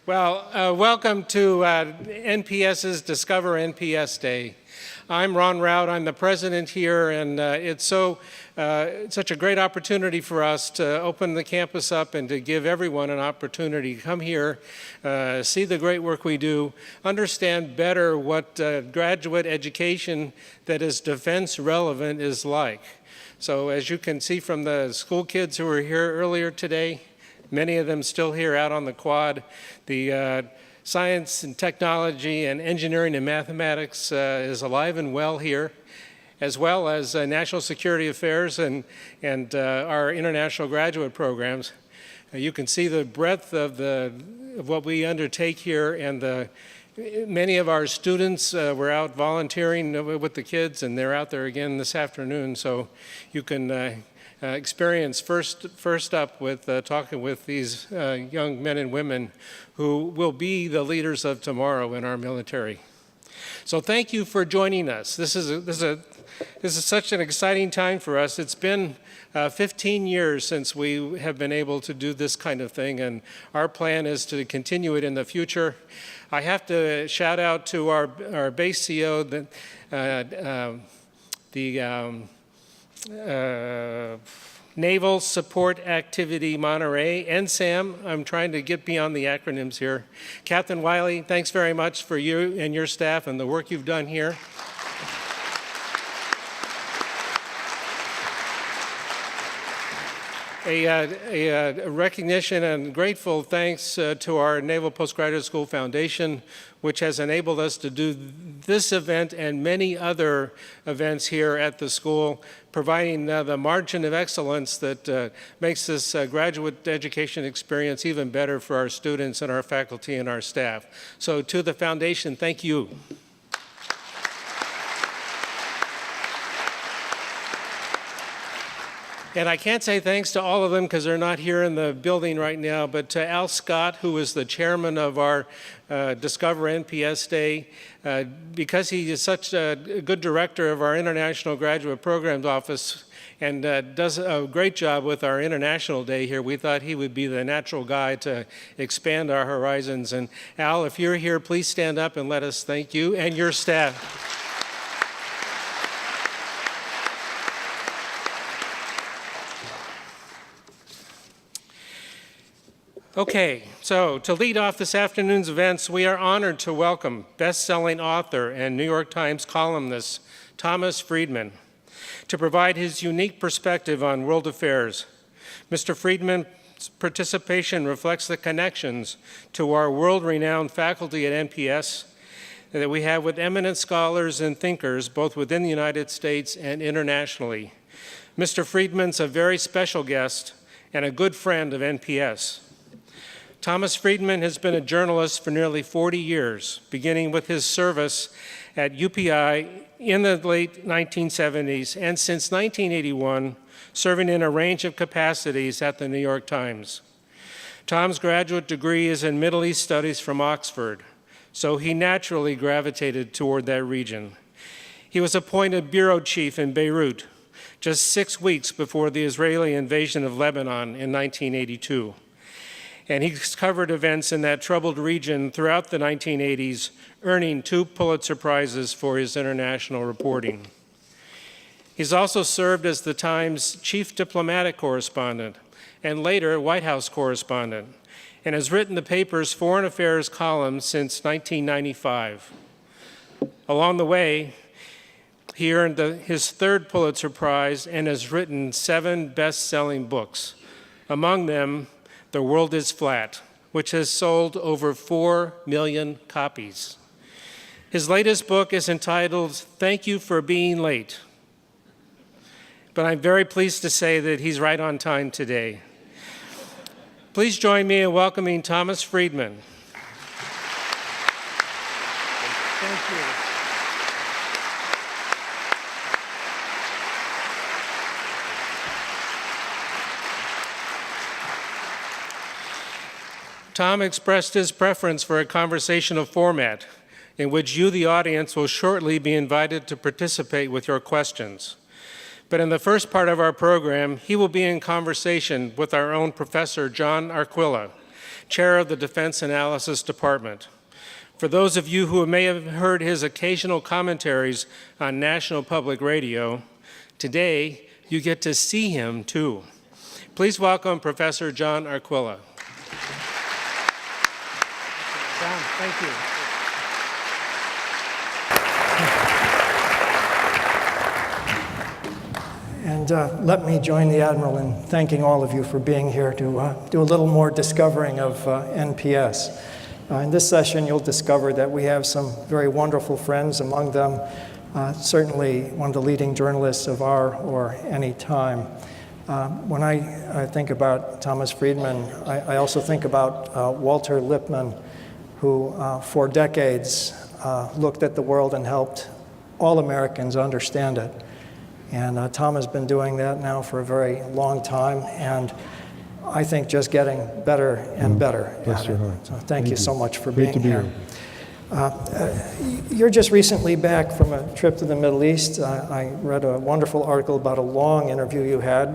Welcome to NPS's Discover NPS Day. I'm Ron Rout. I'm the president here, and it's such a great opportunity for us to open the campus up and to give everyone an opportunity to come here, see the great work we do, understand better what graduate education that is defense relevant is like. So as you can see from the school kids who were here earlier today, many of them still here out on the quad. The science and technology and engineering and mathematics is alive and well here, as well as national security affairs and our international graduate programs. You can see the breadth of what we undertake here, and many of our students were out volunteering with the kids, and they're out there again this afternoon. So you can experience first up with talking with these young men and women who will be the leaders of tomorrow in our military. So thank you for joining us. This is such an exciting time for us. It's been 15 years since we have been able to do this kind of thing, and our plan is to continue it in the future. I have to shout out to our base CO, the Naval Support Activity Monterey, NSAM. I'm trying to get beyond the acronyms here. Captain Wiley, thanks very much for you and your staff and the work you've done here. A recognition and grateful thanks to our Naval Postgraduate School Foundation, which has enabled us to do this event and many other events here at the school, providing the margin of excellence that makes this graduate education experience even better for our students and our faculty and our staff. So to the foundation, thank you. And I can't say thanks to all of them because they're not here in the building right now, but to Al Scott, who is the chairman of our Discover NPS Day, because he is such a good director of our International Graduate Programs Office and does a great job with our International Day here, we thought he would be the natural guy to expand our horizons. And Al, if you're here, please stand up and let us thank you and your staff. Okay, so to lead off this afternoon's events, we are honored to welcome best-selling author and New York Times columnist Thomas Friedman to provide his unique perspective on world affairs. Mr. Friedman's participation reflects the connections to our world-renowned faculty at NPS that we have with eminent scholars and thinkers both within the United States and internationally. Mr. Friedman's a very special guest and a good friend of NPS. Thomas Friedman has been a journalist for nearly 40 years, beginning with his service at UPI in the late 1970s, and since 1981, serving in a range of capacities at the New York Times. Tom's graduate degree is in Middle East Studies from Oxford, so he naturally gravitated toward that region. He was appointed bureau chief in Beirut just 6 weeks before the Israeli invasion of Lebanon in 1982. And he's covered events in that troubled region throughout the 1980s, earning 2 Pulitzer Prizes for his international reporting. He's also served as the Times chief diplomatic correspondent and later White House correspondent, and has written the paper's foreign affairs column since 1995. Along the way, he earned his 3rd Pulitzer Prize and has written 7 best-selling books, among them The World is Flat, which has sold over 4 million copies. His latest book is entitled Thank You for Being Late. But I'm very pleased to say that he's right on time today. Please join me in welcoming Thomas Friedman. Thank you. Tom expressed his preference for a conversational format in which you, the audience, will shortly be invited to participate with your questions. But in the first part of our program, he will be in conversation with our own Professor John Arquilla, chair of the Defense Analysis Department. For those of you who may have heard his occasional commentaries on National Public Radio, today you get to see him too. Please welcome Professor John Arquilla. John, thank you. And let me join the Admiral in thanking all of you for being here to do a little more discovering of NPS. In this session, you'll discover that we have some very wonderful friends, among them certainly one of the leading journalists of our or any time. When I think about Thomas Friedman, I also think about Walter Lippmann, who for decades looked at the world and helped all Americans understand it. And Tom has been doing that now for a very long time, and I think just getting better and better at it. So thank you so much for being here. You're just recently back from a trip to the Middle East. I read a wonderful article about a long interview you had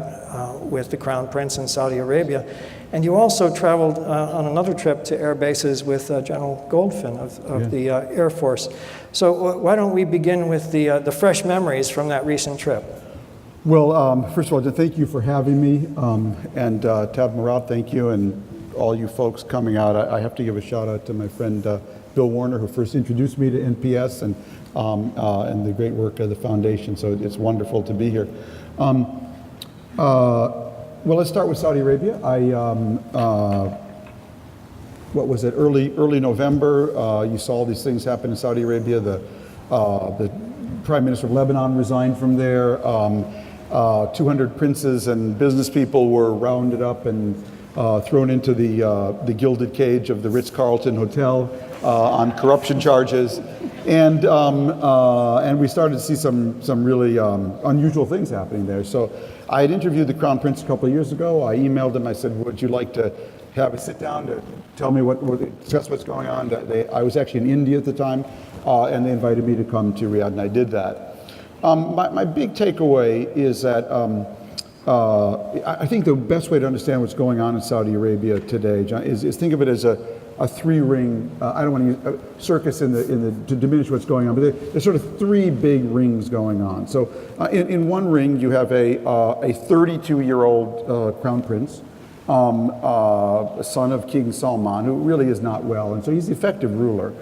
with the Crown Prince in Saudi Arabia. And you also traveled on another trip to air bases with General Goldfin of the Air Force. So why don't we begin with the fresh memories from that recent trip? Well, first of all, thank you for having me. And Tab Murat, thank you, and all you folks coming out. I have to give a shout out to my friend Bill Warner, who first introduced me to NPS and the great work of the foundation. So it's wonderful to be here. Well, let's start with Saudi Arabia. What was it, early November, you saw all these things happen in Saudi Arabia. The Prime Minister of Lebanon resigned from there. 200 princes and business people were rounded up and thrown into the gilded cage of the Ritz-Carlton Hotel on corruption charges. And we started to see some really unusual things happening there. So I had interviewed the Crown Prince a couple of years ago. I emailed him. I said, would you like to have a sit down to tell me discuss what's going on? I was actually in India at the time, and they invited me to come to Riyadh, and I did that. My big takeaway is that I think the best way to understand what's going on in Saudi Arabia today, John, is think of it as a three-ring, I don't want to use circus to diminish what's going on, but there's sort of three big rings going on. So in one ring, you have a 32-year-old crown prince, son of King Salman, who really is not well, and so he's the effective ruler.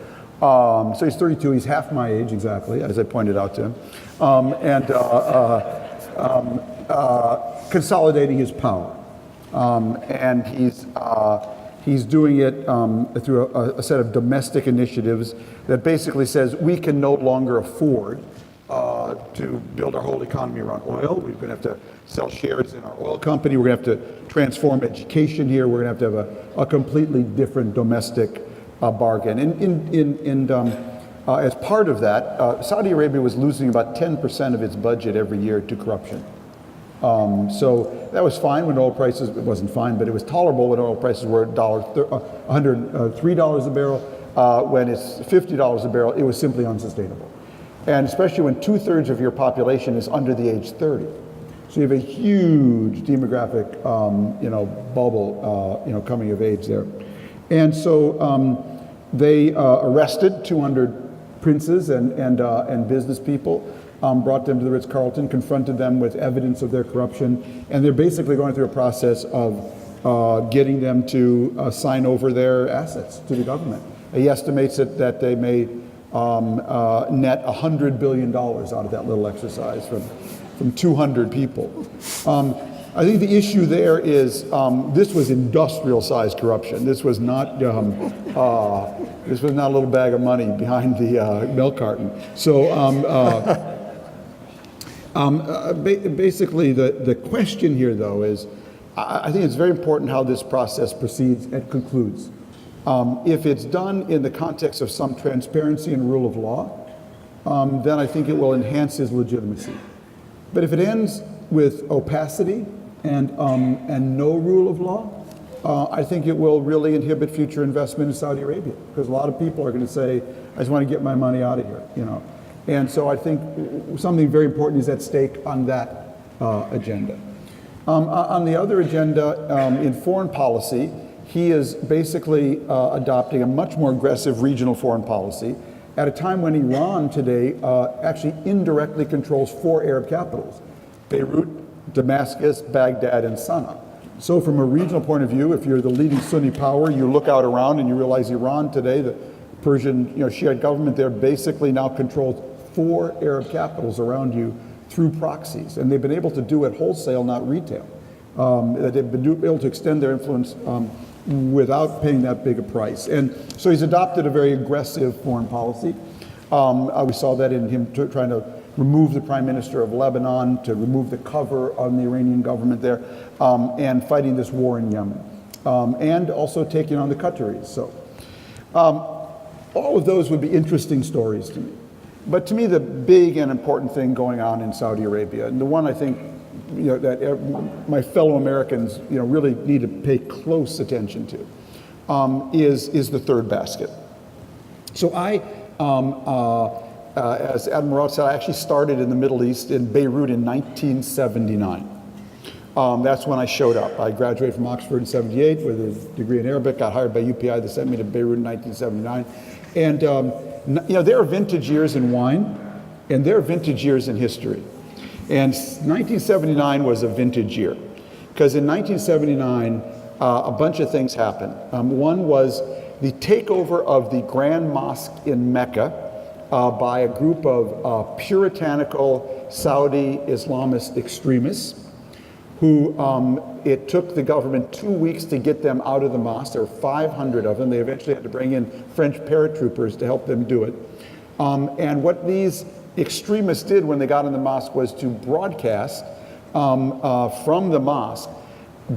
So he's 32, he's half my age exactly, as I pointed out to him, consolidating his power. And he's doing it through a set of domestic initiatives that basically says we can no longer afford to build our whole economy around oil. We're going to have to sell shares in our oil company. We're going to have to transform education here. We're going to have a completely different domestic bargain. And as part of that, Saudi Arabia was losing about 10% of its budget every year to corruption. So that was fine when oil prices, it wasn't fine, but it was tolerable when oil prices were $103 a barrel. When it's $50 a barrel, it was simply unsustainable. And especially when 2/3 of your population is under the age 30. So you have a huge demographic, bubble, coming of age there. And so they arrested 200 princes and business people, brought them to the Ritz-Carlton, confronted them with evidence of their corruption, and they're basically going through a process of getting them to sign over their assets to the government. He estimates that they may net $100 billion out of that little exercise from 200 people. I think the issue there is this was industrial-sized corruption. This was not a little bag of money behind the milk carton. So basically, the question here, though, is I think it's very important how this process proceeds and concludes. If it's done in the context of some transparency and rule of law, then I think it will enhance his legitimacy. But if it ends with opacity and no rule of law, I think it will really inhibit future investment in Saudi Arabia, because a lot of people are going to say, I just want to get my money out of here, And so I think something very important is at stake on that agenda. On the other agenda, in foreign policy, he is basically adopting a much more aggressive regional foreign policy at a time when Iran today actually indirectly controls 4 Arab capitals: Beirut, Damascus, Baghdad, and Sana'a. So from a regional point of view, if you're the leading Sunni power, you look out around and you realize Iran today, the Persian Shiite government there, basically now controls 4 Arab capitals around you through proxies. And they've been able to do it wholesale, not retail. They've been able to extend their influence without paying that big a price. And so he's adopted a very aggressive foreign policy. We saw that in him trying to remove the prime minister of Lebanon, to remove the cover on the Iranian government there, and fighting this war in Yemen, and also taking on the Qataris. So all of those would be interesting stories to me. But to me, the big and important thing going on in Saudi Arabia, and the one I think that my fellow Americans really need to pay close attention to, is the third basket. So as Admiral said, I actually started in the Middle East in Beirut in 1979. That's when I showed up. I graduated from Oxford in '78 with a degree in Arabic, got hired by UPI, they sent me to Beirut in 1979. And there are vintage years in wine, and there are vintage years in history. And 1979 was a vintage year, because in 1979, a bunch of things happened. One was the takeover of the Grand Mosque in Mecca by a group of puritanical Saudi Islamist extremists who it took the government 2 weeks to get them out of the mosque. There were 500 of them. They eventually had to bring in French paratroopers to help them do it. And what these extremists did when they got in the mosque was to broadcast from the mosque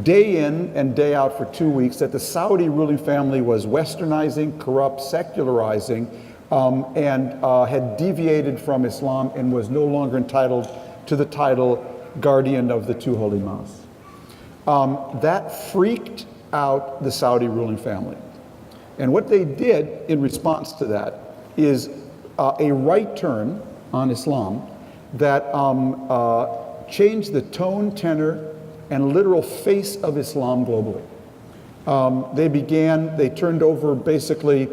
day in and day out for 2 weeks that the Saudi ruling family was westernizing, corrupt, secularizing, and had deviated from Islam and was no longer entitled to the title guardian of the 2 holy mosques. That freaked out the Saudi ruling family. And what they did in response to that is a right turn on Islam that changed the tone, tenor, and literal face of Islam globally. They turned over basically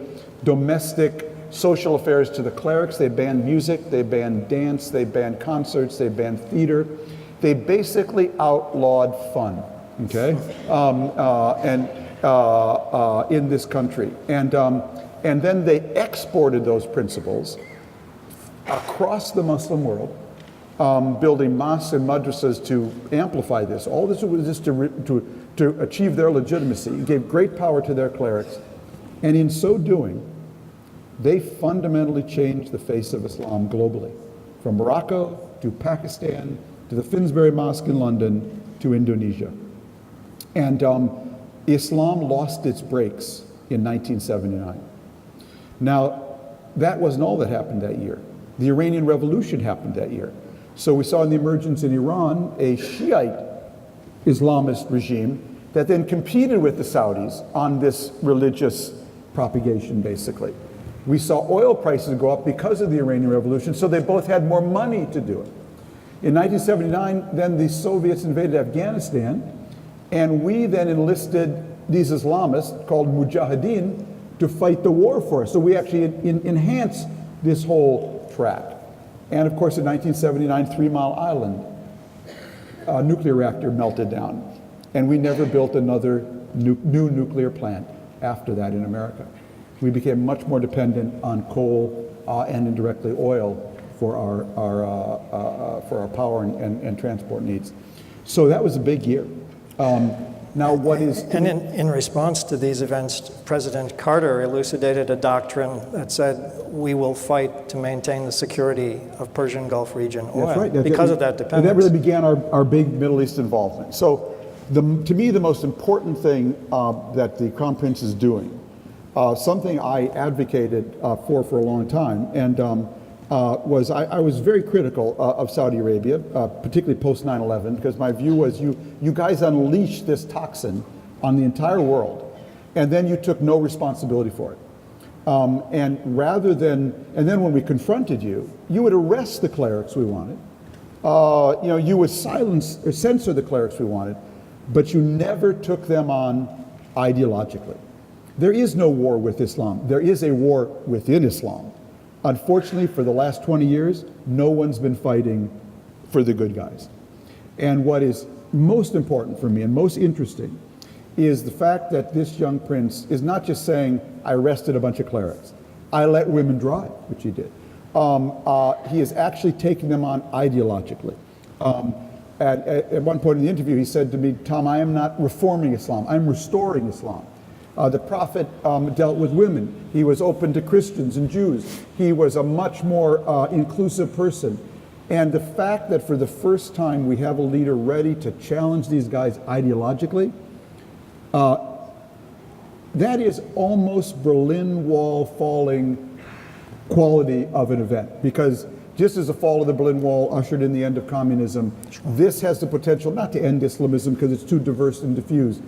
domestic social affairs to the clerics. They banned music, they banned dance, they banned concerts, they banned theater. They basically outlawed fun, okay, in this country. And then they exported those principles across the Muslim world, building mosques and madrasas to amplify this. All this was just to achieve their legitimacy. It gave great power to their clerics. And in so doing, they fundamentally changed the face of Islam globally, from Morocco to Pakistan to the Finsbury Mosque in London to Indonesia. And Islam lost its brakes in 1979. Now, that wasn't all that happened that year. The Iranian Revolution happened that year. So we saw in the emergence in Iran a Shiite Islamist regime that then competed with the Saudis on this religious propagation, basically. We saw oil prices go up because of the Iranian Revolution, so they both had more money to do it. In 1979, then the Soviets invaded Afghanistan, and we then enlisted these Islamists called Mujahideen to fight the war for us. So we actually enhanced this whole track. And of course, in 1979, 3 Mile Island, a nuclear reactor melted down, and we never built another new nuclear plant after that in America. We became much more dependent on coal and indirectly oil for our power and transport needs. So that was a big year. Now what is... And in response to these events, President Carter elucidated a doctrine that said we will fight to maintain the security of Persian Gulf region oil. That's right. Because of that dependence. That really began our big Middle East involvement. So to me, the most important thing that the Crown Prince is doing, something I advocated for a long time, and was I was very critical of Saudi Arabia, particularly post 9/11, because my view was you guys unleashed this toxin on the entire world, and then you took no responsibility for it. And then when we confronted you, you would arrest the clerics we wanted. You would silence or censor the clerics we wanted, but you never took them on ideologically. There is no war with Islam. There is a war within Islam. Unfortunately, for the last 20 years, no one's been fighting for the good guys. And what is most important for me and most interesting is the fact that this young prince is not just saying, I arrested a bunch of clerics. I let women drive, which he did. He is actually taking them on ideologically. At one point in the interview, he said to me, Tom, I am not reforming Islam, I'm restoring Islam. The Prophet dealt with women. He was open to Christians and Jews. He was a much more inclusive person. And the fact that for the first time we have a leader ready to challenge these guys ideologically, that is almost Berlin Wall falling quality of an event. Because just as the fall of the Berlin Wall ushered in the end of communism, this has the potential not to end Islamism because it's too diverse and diffused,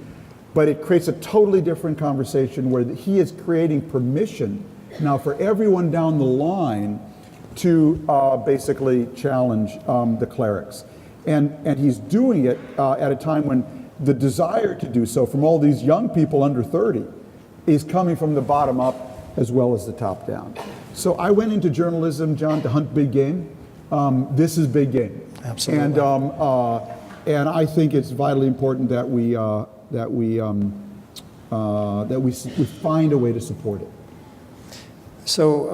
but it creates a totally different conversation where he is creating permission now for everyone down the line to basically challenge the clerics. And he's doing it at a time when the desire to do so from all these young people under 30 is coming from the bottom up as well as the top down. So I went into journalism, John, to hunt big game. This is big game. Absolutely. And I think it's vitally important that we find a way to support it. So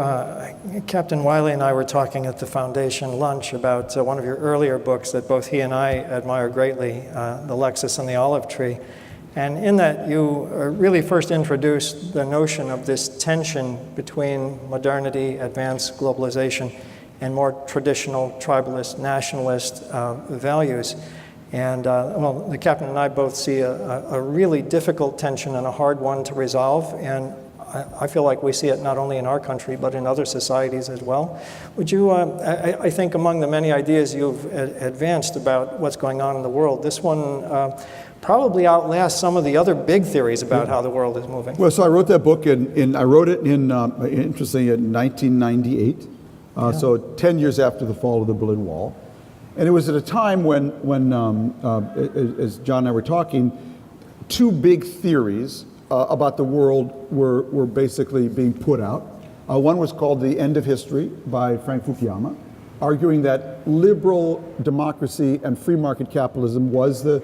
Captain Wiley and I were talking at the Foundation lunch about one of your earlier books that both he and I admire greatly, The Lexus and the Olive Tree. And in that, you really first introduced the notion of this tension between modernity, advanced globalization, and more traditional tribalist, nationalist values. And well, the captain and I both see a really difficult tension and a hard one to resolve. And I feel like we see it not only in our country, but in other societies as well. Would you, I think among the many ideas you've advanced about what's going on in the world, this one probably outlasts some of the other big theories about how the world is moving. Well, so I wrote that book interestingly, in 1998, so 10 years after the fall of the Berlin Wall. And it was at a time when as John and I were talking, two big theories about the world were basically being put out. One was called The End of History by Frank Fukuyama, arguing that liberal democracy and free market capitalism was the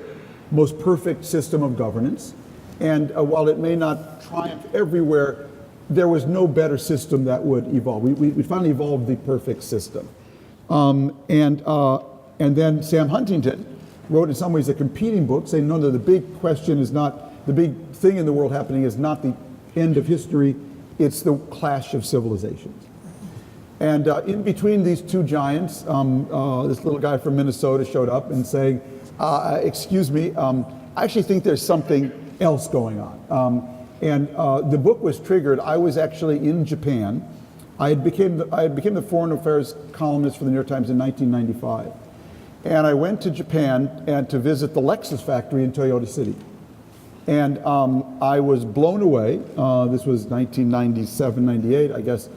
most perfect system of governance. And while it may not triumph everywhere, there was no better system that would evolve. We finally evolved the perfect system. And then Sam Huntington wrote in some ways a competing book saying, no, the big question is not, the big thing in the world happening is not the end of history, it's the clash of civilizations. And in between these two giants, this little guy from Minnesota showed up and saying, excuse me, I actually think there's something else going on. And the book was triggered. I was actually in Japan. I became the foreign affairs columnist for the New York Times in 1995. And I went to Japan and to visit the Lexus factory in Toyota City. And I was blown away. This was 1997, 98, I guess,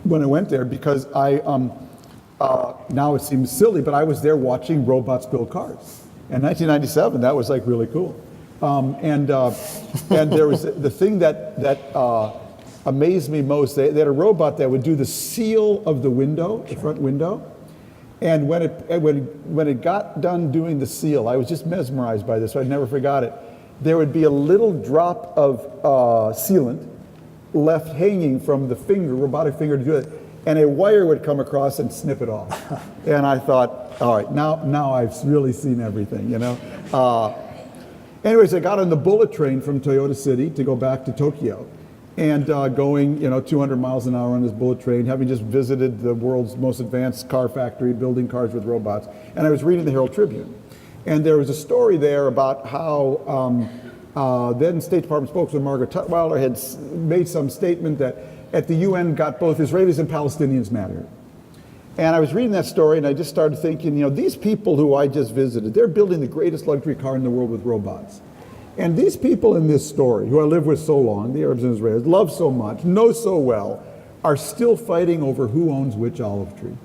when I went there, because now it seems silly, but I was there watching robots build cars. In 1997, that was like really cool. And there was the thing that amazed me most. They had a robot that would do the seal of the window, the front window. And when it got done doing the seal, I was just mesmerized by this, so I never forgot it. There would be a little drop of sealant left hanging from the finger, robotic finger to do it, and a wire would come across and snip it off. And I thought, all right, now I've really seen everything, you know. Anyways, I got on the bullet train from Toyota City to go back to Tokyo, and going 200 miles an hour on this bullet train, having just visited the world's most advanced car factory, building cars with robots, and I was reading the Herald Tribune. And there was a story there about how then State Department spokesman Margaret Tutwiler had made some statement that at the UN got both Israelis and Palestinians mad. And I was reading that story and I just started thinking, these people who I just visited, they're building the greatest luxury car in the world with robots. And these people in this story, who I lived with so long, the Arabs and Israelis, love so much, know so well, are still fighting over who owns which olive tree.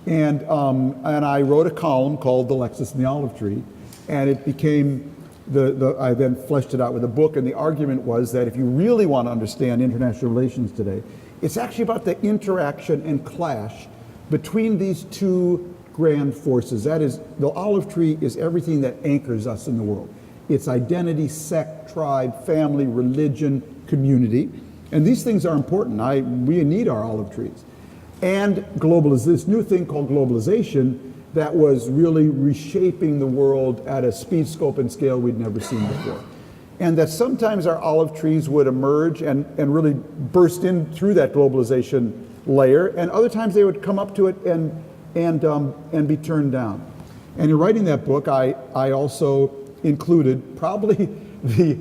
And I wrote a column called The Lexus and the Olive Tree, and it became I then fleshed it out with a book, and the argument was that if you really want to understand international relations today, it's actually about the interaction and clash between these two grand forces. That is, the olive tree is everything that anchors us in the world. It's identity, sect, tribe, family, religion, community. And these things are important. We need our olive trees. And this new thing called globalization that was really reshaping the world at a speed, scope, and scale we'd never seen before. And that sometimes our olive trees would emerge and really burst in through that globalization layer, and other times they would come up to it and be turned down. And in writing that book, I also included probably the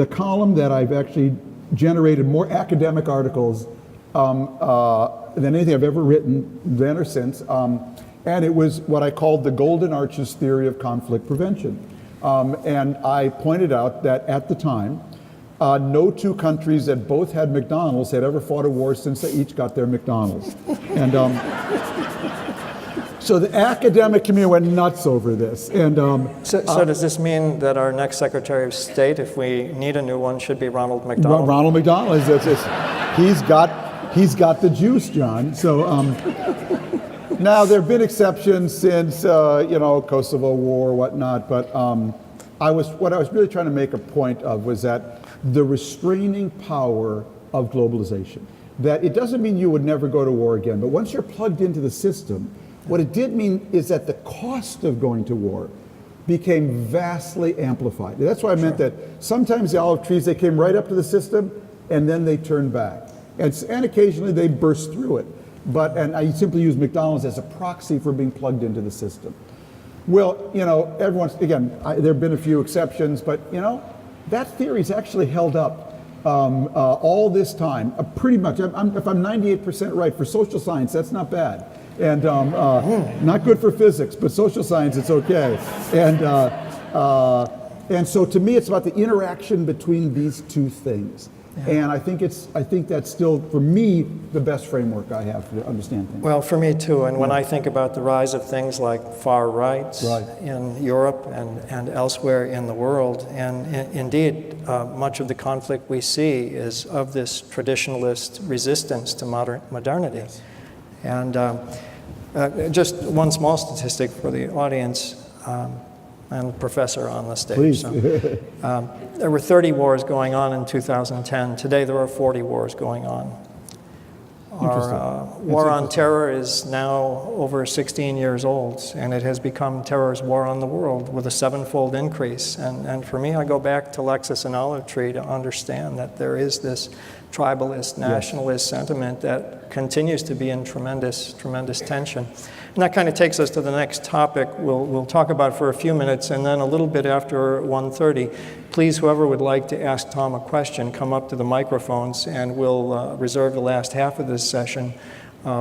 column that I've actually generated more academic articles than anything I've ever written then or since. And it was what I called the Golden Arches theory of conflict prevention. And I pointed out that at the time, no two countries that both had McDonald's had ever fought a war since they each got their McDonald's. And so the academic community went nuts over this. And So does this mean that our next Secretary of State, if we need a new one, should be Ronald McDonald? Ronald McDonald, he's got the juice, John. So now there have been exceptions since Kosovo War, whatnot. But what I was really trying to make a point of was that the restraining power of globalization. That it doesn't mean you would never go to war again, but once you're plugged into the system, what it did mean is that the cost of going to war became vastly amplified. That's why I meant that sometimes the olive trees, they came right up to the system and then they turned back. And occasionally they burst through it. And I simply use McDonald's as a proxy for being plugged into the system. Well, there have been a few exceptions, but that theory's actually held up all this time, pretty much. If I'm 98% right for social science, that's not bad. And not good for physics, but social science, it's okay. And so to me, it's about the interaction between these two things. Yeah. And I think that's still, for me, the best framework I have to understand things. Well, for me too. And when I think about the rise of things like far rights in Europe and elsewhere in the world, and indeed, much of the conflict we see is of this traditionalist resistance to modernity. Yes. And just one small statistic for the audience. I'm a professor on the stage. Please. So, there were 30 wars going on in 2010. Today there are 40 wars going on. Our war on terror is now over 16 years old, and it has become terror's war on the world with a 7-fold increase. And for me, I go back to Lexus and Olive Tree to understand that there is this tribalist, nationalist sentiment that continues to be in tremendous tension. And that kind of takes us to the next topic we'll talk about for a few minutes, and then a little bit after 1:30, please, whoever would like to ask Tom a question, come up to the microphones, and we'll reserve the last half of this session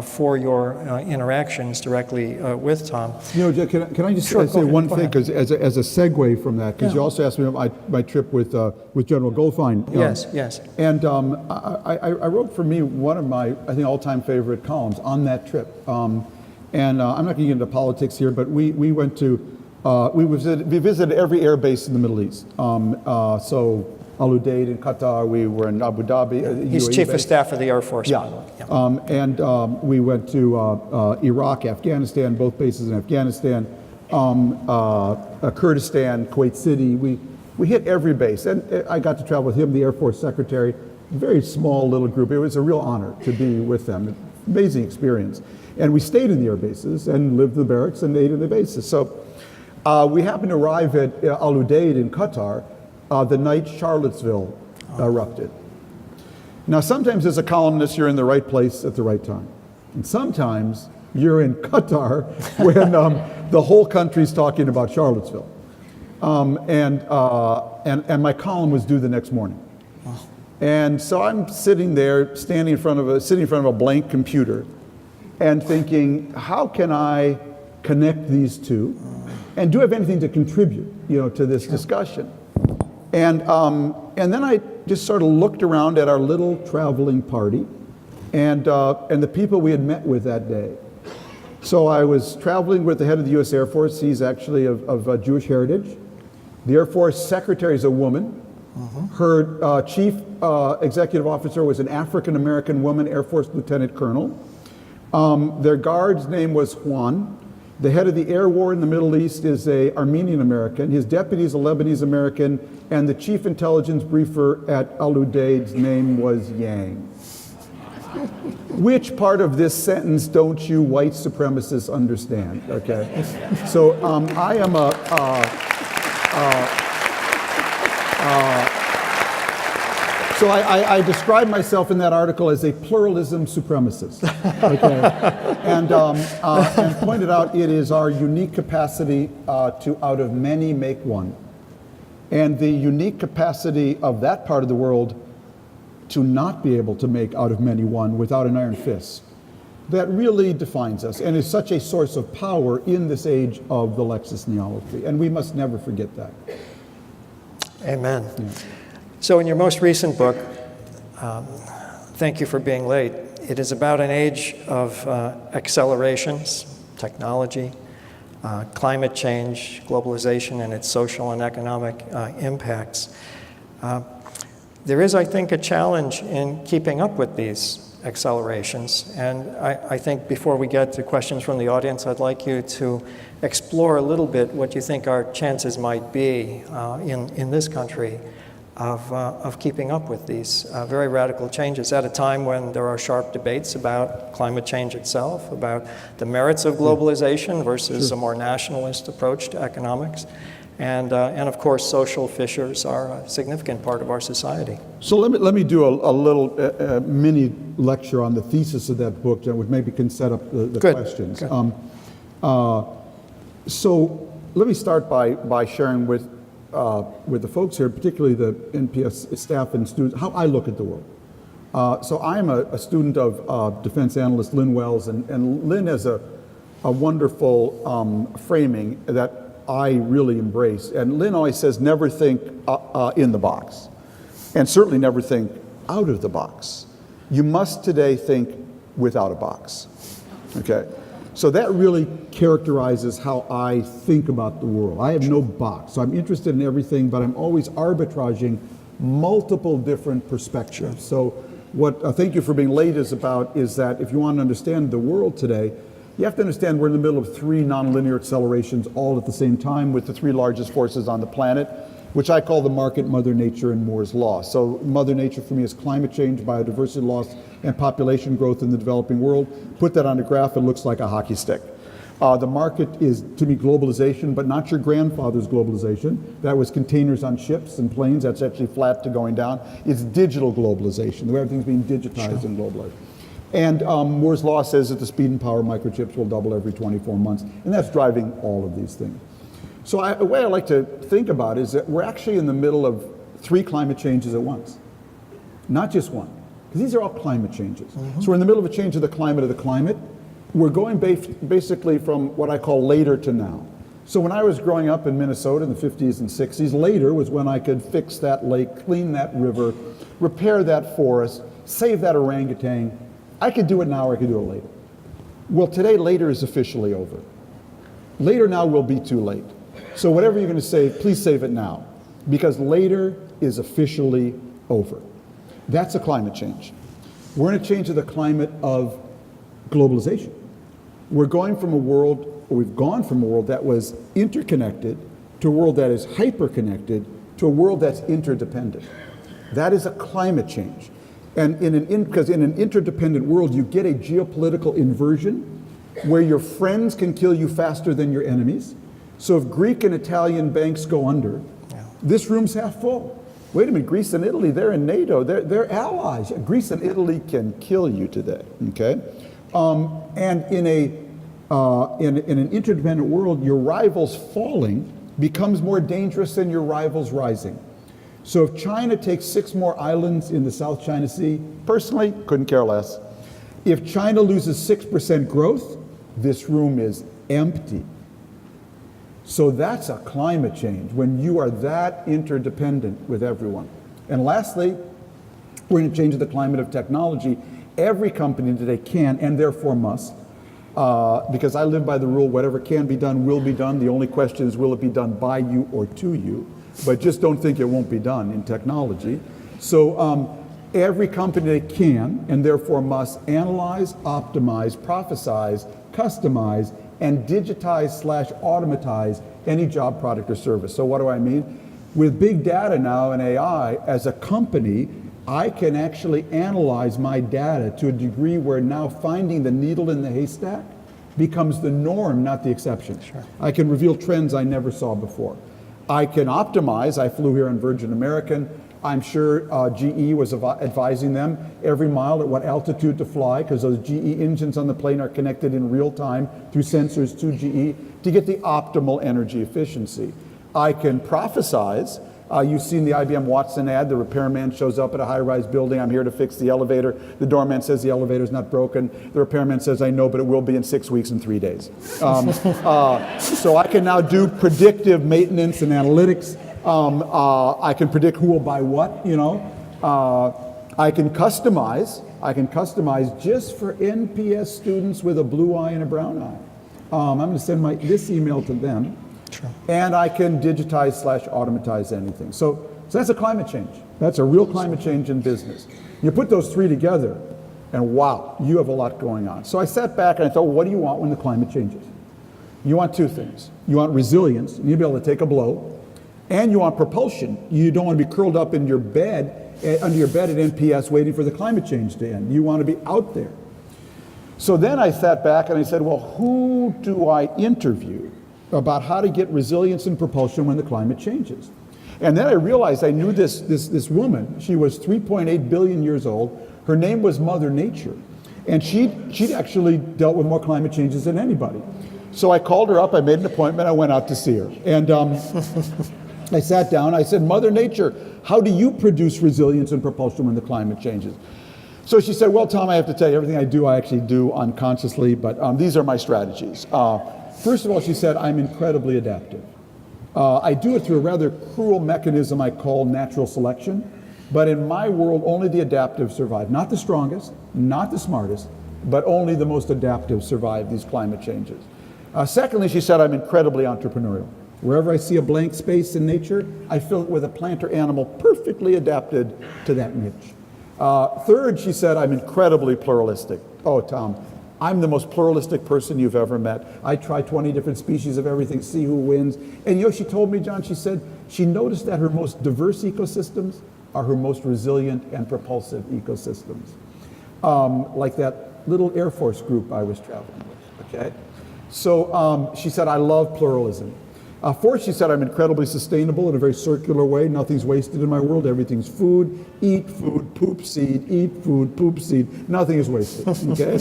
for your interactions directly with Tom. Can I just say one thing, because as a segue from that, because you also asked me about my trip with General Goldfein. Yes. And I wrote for me one of my, I think, all-time favorite columns on that trip. And I'm not going to get into politics here, but we went to, we visited every air base in the Middle East. So Al Udeid in Qatar, we were in Abu Dhabi. He's UAE Chief base. of Staff of the Air Force. Yeah. And we went to Iraq, Afghanistan, both bases in Afghanistan, Kurdistan, Kuwait City. We hit every base. And I got to travel with him, the Air Force Secretary. Very small little group. It was a real honor to be with them. Amazing experience. And we stayed in the air bases and lived in the barracks and ate in the bases. So we happened to arrive at Al Udeid in Qatar the night Charlottesville erupted. Now, sometimes as a columnist, you're in the right place at the right time. And sometimes you're in Qatar when the whole country's talking about Charlottesville. And my column was due the next morning. And so I'm sitting there, sitting in front of a blank computer, and thinking, how can I connect these two, and do I have anything to contribute, to this discussion? And then I just sort of looked around at our little traveling party, and the people we had met with that day. So I was traveling with the head of the U.S. Air Force. He's actually of Jewish heritage. The Air Force Secretary is a woman. Her chief executive officer was an African-American woman, Air Force Lieutenant Colonel. Their guard's name was Juan. The head of the air war in the Middle East is an Armenian-American. His deputy is a Lebanese-American. And the chief intelligence briefer at Al-Udeid's name was Yang. Which part of this sentence don't you white supremacists understand? Okay. So I am So I describe myself in that article as a pluralism supremacist, okay? And pointed out it is our unique capacity to, out of many, make one. And the unique capacity of that part of the world to not be able to make out of many one without an iron fist. That really defines us and is such a source of power in this age of the Lexus neology. And we must never forget that. Amen. Yeah. So in your most recent book, Thank You for Being Late, it is about an age of accelerations, technology, climate change, globalization, and its social and economic impacts. There is, I think, a challenge in keeping up with these accelerations. And I think before we get to questions from the audience, I'd like you to explore a little bit what you think our chances might be in this country of keeping up with these very radical changes at a time when there are sharp debates about climate change itself, about the merits of globalization versus a more nationalist approach to economics. And of course, social fissures are a significant part of our society. So let me do a little mini lecture on the thesis of that book that would maybe can set up the questions. So let me start by sharing with the folks here, particularly the NPS staff and students, how I look at the world. So I'm a student of defense analyst Lynn Wells, and Lynn has a wonderful framing that I really embrace. And Lynn always says, never think in the box, and certainly never think out of the box. You must today think without a box, okay? So that really characterizes how I think about the world. I have no box, so I'm interested in everything, but I'm always arbitraging multiple different perspectives. So what Thank You for Being Late is about is that if you want to understand the world today, you have to understand we're in the middle of three nonlinear accelerations all at the same time with the three largest forces on the planet, which I call the market, Mother Nature, and Moore's Law. So Mother Nature for me is climate change, biodiversity loss, and population growth in the developing world. Put that on a graph, it looks like a hockey stick. The market is, to me, globalization, but not your grandfather's globalization. That was containers on ships and planes. That's actually flat to going down. It's digital globalization, the way everything's being digitized and globalized. And Moore's Law says that the speed and power of microchips will double every 24 months, and that's driving all of these things. So the way I like to think about it is that we're actually in the middle of three climate changes at once, not just one, because these are all climate changes. So we're in the middle of a change of the climate. We're going basically from what I call later to now. So when I was growing up in Minnesota in the 50s and 60s, later was when I could fix that lake, clean that river, repair that forest, save that orangutan. I could do it now or I could do it later. Well, today, later is officially over. Later now will be too late. So whatever you're going to save, please save it now, because later is officially over. That's a climate change. We're in a change of the climate of globalization. We're going from a world, or we've gone from a world that was interconnected to a world that is hyper-connected to a world that's interdependent. That is a climate change. And because in an interdependent world, you get a geopolitical inversion where your friends can kill you faster than your enemies. So if Greek and Italian banks go under, this room's half full. Wait a minute, Greece and Italy, they're in NATO, they're allies. Greece and Italy can kill you today, okay? And in an interdependent world, your rivals falling becomes more dangerous than your rivals rising. So if China takes 6 more islands in the South China Sea, personally, couldn't care less. If China loses 6% growth, this room is empty. So that's a climate change, when you are that interdependent with everyone. And lastly, we're going to change the climate of technology. Every company today can, and therefore must, because I live by the rule, whatever can be done will be done. The only question is, will it be done by you or to you? But just don't think it won't be done in technology. So every company that can, and therefore must, analyze, optimize, prophesize, customize, and digitize/automatize any job, product, or service. So what do I mean? With big data now and AI, as a company, I can actually analyze my data to a degree where now finding the needle in the haystack becomes the norm, not the exception. Sure. I can reveal trends I never saw before. I can optimize. I flew here on Virgin American. I'm sure GE was advising them every mile at what altitude to fly, because those GE engines on the plane are connected in real time through sensors to GE to get the optimal energy efficiency. I can prophesize. You've seen the IBM Watson ad. The repairman shows up at a high-rise building. I'm here to fix the elevator. The doorman says the elevator's not broken. The repairman says, I know, but it will be in 6 weeks and 3 days. So I can now do predictive maintenance and analytics. I can predict who will buy what, you know. I can customize. I can customize just for NPS students with a blue eye and a brown eye. I'm going to send this email to them. Sure. And I can digitize/automatize anything. So that's a climate change. That's a real climate change in business. You put those three together, and wow, you have a lot going on. So I sat back and I thought, well, what do you want when the climate changes? You want two things. You want resilience. You need to be able to take a blow. And you want propulsion. You don't want to be curled up in your bed, under your bed at NPS waiting for the climate change to end. You want to be out there. So then I sat back and I said, well, who do I interview about how to get resilience and propulsion when the climate changes? And then I realized I knew this woman. She was 3.8 billion years old. Her name was Mother Nature. And she'd actually dealt with more climate changes than anybody. So I called her up, I made an appointment, I went out to see her. And I sat down, I said, Mother Nature, how do you produce resilience and propulsion when the climate changes? So she said, well, Tom, I have to tell you, everything I do, I actually do unconsciously, but these are my strategies. First of all, she said, I'm incredibly adaptive. I do it through a rather cruel mechanism I call natural selection, but in my world, only the adaptive survive. Not the strongest, not the smartest, but only the most adaptive survive these climate changes. Secondly, she said, I'm incredibly entrepreneurial. Wherever I see a blank space in nature, I fill it with a plant or animal perfectly adapted to that niche. Third, she said, I'm incredibly pluralistic. Oh, Tom, I'm the most pluralistic person you've ever met. I try 20 different species of everything, see who wins. And you know, she told me, John, she said, she noticed that her most diverse ecosystems are her most resilient and propulsive ecosystems. Like that little Air Force group I was traveling with, okay? So she said, I love pluralism. Fourth, she said, I'm incredibly sustainable in a very circular way. Nothing's wasted in my world. Everything's food, eat food, poop seed, eat food, poop seed. Nothing is wasted, okay?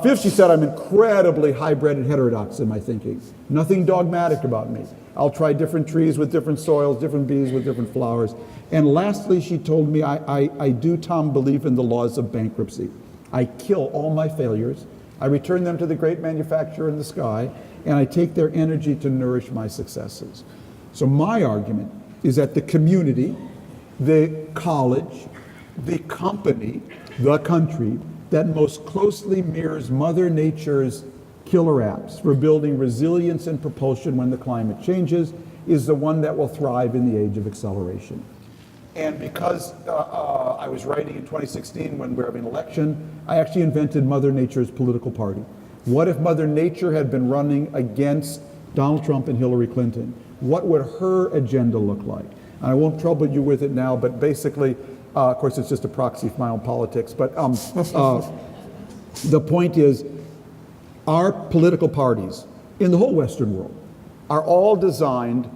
Fifth, she said, I'm incredibly hybrid and heterodox in my thinking. Nothing dogmatic about me. I'll try different trees with different soils, different bees with different flowers. And lastly, she told me, I do, Tom, believe in the laws of bankruptcy. I kill all my failures. I return them to the great manufacturer in the sky, and I take their energy to nourish my successes. So my argument is that the community, the college, the company, the country that most closely mirrors Mother Nature's killer apps for building resilience and propulsion when the climate changes is the one that will thrive in the age of acceleration. And because I was writing in 2016 when we were having an election, I actually invented Mother Nature's political party. What if Mother Nature had been running against Donald Trump and Hillary Clinton? What would her agenda look like? And I won't trouble you with it now, but basically, of course, it's just a proxy for my own politics, but the point is, our political parties in the whole Western world are all designed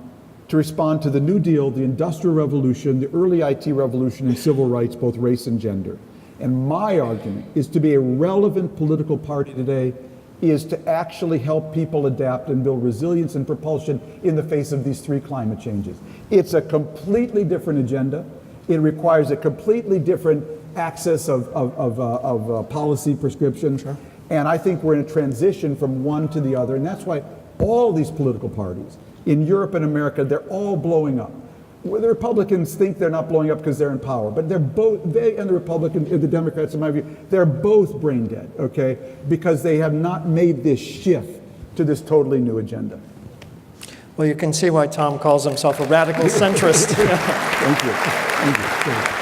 to respond to the New Deal, the Industrial Revolution, the early IT revolution, and civil rights, both race and gender. And my argument is to be a relevant political party today is to actually help people adapt and build resilience and propulsion in the face of these three climate changes. It's a completely different agenda. It requires a completely different access of policy prescription. Sure. And I think we're in a transition from one to the other. And that's why all these political parties in Europe and America, they're all blowing up. Well, the Republicans think they're not blowing up because they're in power, but they're both, they and the Republicans, the Democrats, in my view, they're both brain dead, okay? Because they have not made this shift to this totally new agenda. Well, you can see why Tom calls himself a radical centrist. Thank you. Thank you.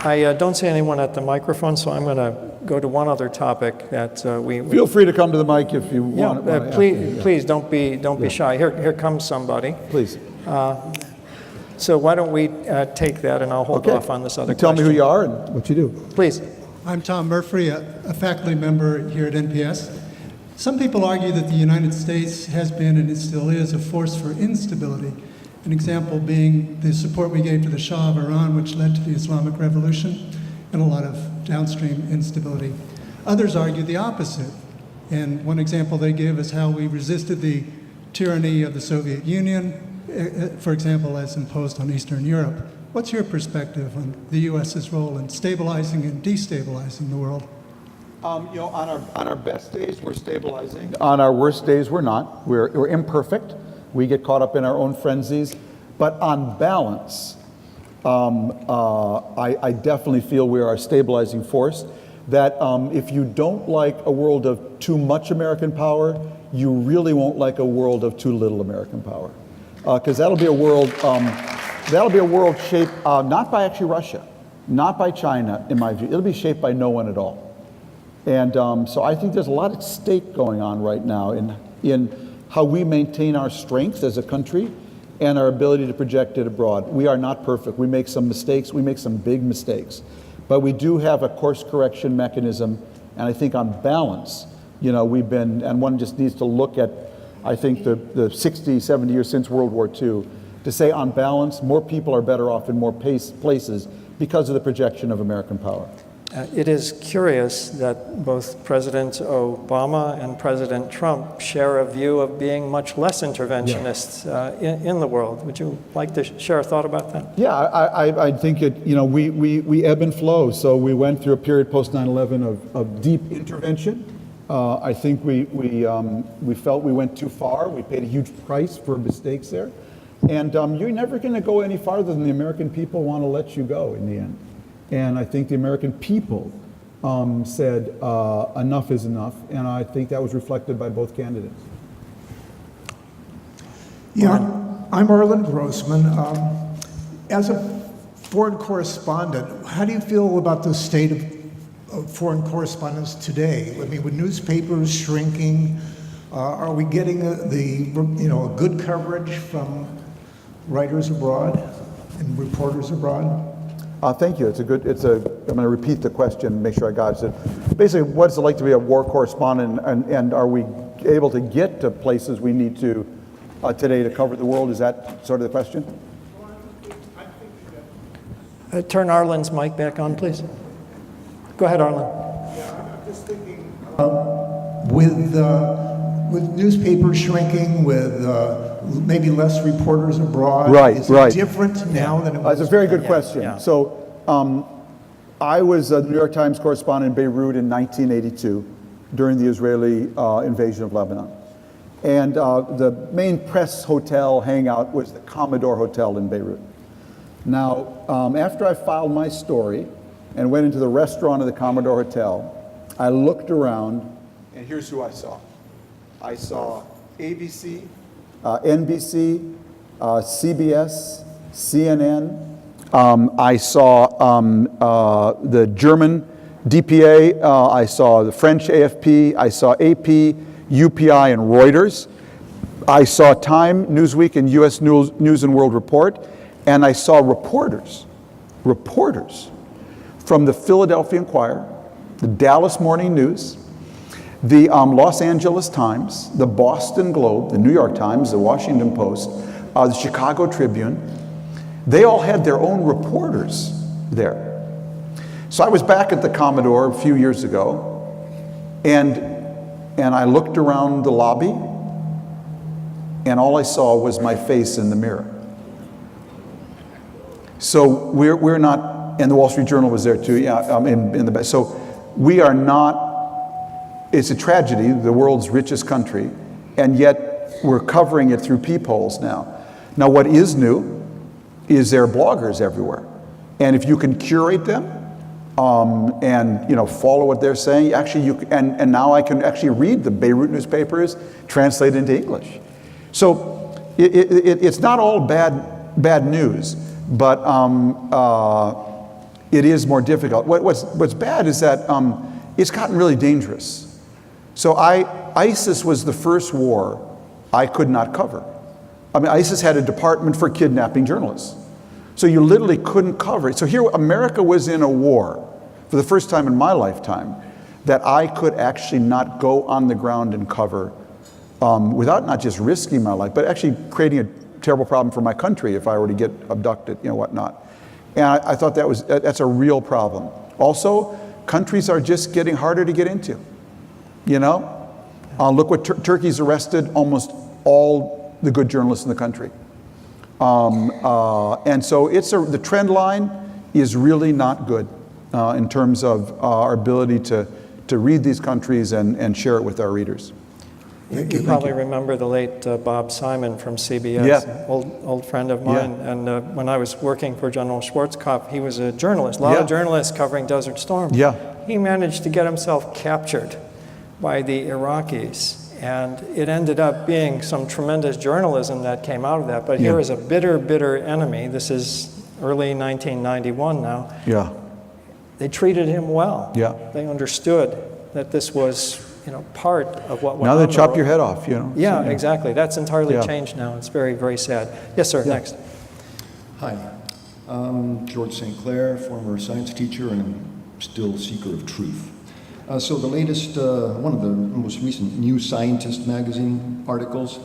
I don't see anyone at the microphone, so I'm going to go to one other topic that we Feel free to come to the mic if you want. Please don't be shy. Here comes somebody. Please. So why don't we take that, and I'll hold off on this other Tell question. me who you are and what you do. Please. I'm Tom Murphy, a faculty member here at NPS. Some people argue that the United States has been and it still is a force for instability. An example being the support we gave to the Shah of Iran, which led to the Islamic Revolution and a lot of downstream instability. Others argue the opposite. And one example they give is how we resisted the tyranny of the Soviet Union, for example, as imposed on Eastern Europe. What's your perspective on the U.S.'s role in stabilizing and destabilizing the world? On our best days, we're stabilizing. On our worst days, we're not. We're imperfect. We get caught up in our own frenzies. But on balance, I definitely feel we are a stabilizing force. That if you don't like a world of too much American power, you really won't like a world of too little American power. Because that'll be a world shaped not by actually Russia, not by China, in my view. It'll be shaped by no one at all. And so I think there's a lot at stake going on right now in how we maintain our strength as a country and our ability to project it abroad. We are not perfect. We make some mistakes. We make some big mistakes. But we do have a course correction mechanism. And I think on balance, we've been, and one just needs to look at, I think, the 60, 70 years since World War II, to say on balance, more people are better off in more places because of the projection of American power. It is curious that both President Obama and President Trump share a view of being much less interventionist in the world. Would you like to share a thought about that? Yeah, I think we ebb and flow. So we went through a period post 9/11 of deep intervention. I think we felt we went too far. We paid a huge price for mistakes there. And you're never going to go any farther than the American people want to let you go in the end. And I think the American people said enough is enough, and I think that was reflected by both candidates. Yeah, I'm Arlen Grossman. As a foreign correspondent, how do you feel about the state of foreign correspondence today? I mean, with newspapers shrinking, are we getting a good coverage from writers abroad and reporters abroad? Thank you. I'm going to repeat the question, make sure I got it. So basically, what's it like to be a war correspondent, and are we able to get to places we need to today to cover the world? Is that sort of the question? Turn Arlen's mic back on, please. Go ahead, Arlen. Yeah, I'm just thinking, with newspapers shrinking, with maybe less reporters abroad, is it different now than it was? That's a very good question. Yeah. So I was a New York Times correspondent in Beirut in 1982 during the Israeli invasion of Lebanon. And the main press hotel hangout was the Commodore Hotel in Beirut. Now, after I filed my story and went into the restaurant of the Commodore Hotel, I looked around, and here's who I saw. I saw ABC, NBC, CBS, CNN. I saw the German DPA. I saw the French AFP. I saw AP, UPI, and Reuters. I saw Time, Newsweek, and U.S. News and World Report. And I saw reporters from the Philadelphia Inquirer, the Dallas Morning News, the Los Angeles Times, the Boston Globe, the New York Times, the Washington Post, the Chicago Tribune. They all had their own reporters there. So I was back at the Commodore a few years ago, and I looked around the lobby, and all I saw was my face in the mirror. So we're not, and the Wall Street Journal was there too, in the best. So we are not, it's a tragedy, the world's richest country, and yet we're covering it through peepholes now. Now, what is new is there are bloggers everywhere. And if you can curate them and follow what they're saying, actually and now I can actually read the Beirut newspapers translated into English. So it's not all bad news, but it is more difficult. What's bad is that it's gotten really dangerous. So ISIS was the first war I could not cover. I mean, ISIS had a department for kidnapping journalists. So you literally couldn't cover it. So here, America was in a war for the first time in my lifetime that I could actually not go on the ground and cover without not just risking my life, but actually creating a terrible problem for my country if I were to get abducted, whatnot. And I thought that's a real problem. Also, countries are just getting harder to get into. Look what Turkey's arrested almost all the good journalists in the country. And so the trend line is really not good in terms of our ability to read these countries and share it with our readers. You probably remember the late Bob Simon from CBS, Yeah. old friend of mine. Yeah. And when I was working for General Schwarzkopf, he was a journalist, a lot of journalists covering Desert Storm. Yeah. He managed to get himself captured by the Iraqis. And it ended up being some tremendous journalism that came out of that. But here is a bitter, bitter enemy. This is early 1991 now. Yeah. They treated him well. Yeah. They understood that this was, part of what went Now on. they in the chop world. your head off, Yeah, exactly. That's entirely Yeah. changed now. It's very, very sad. Yes, sir. Next. Hi, I'm George St. Clair, former science teacher and still seeker of truth. So the latest, one of the most recent New Scientist magazine articles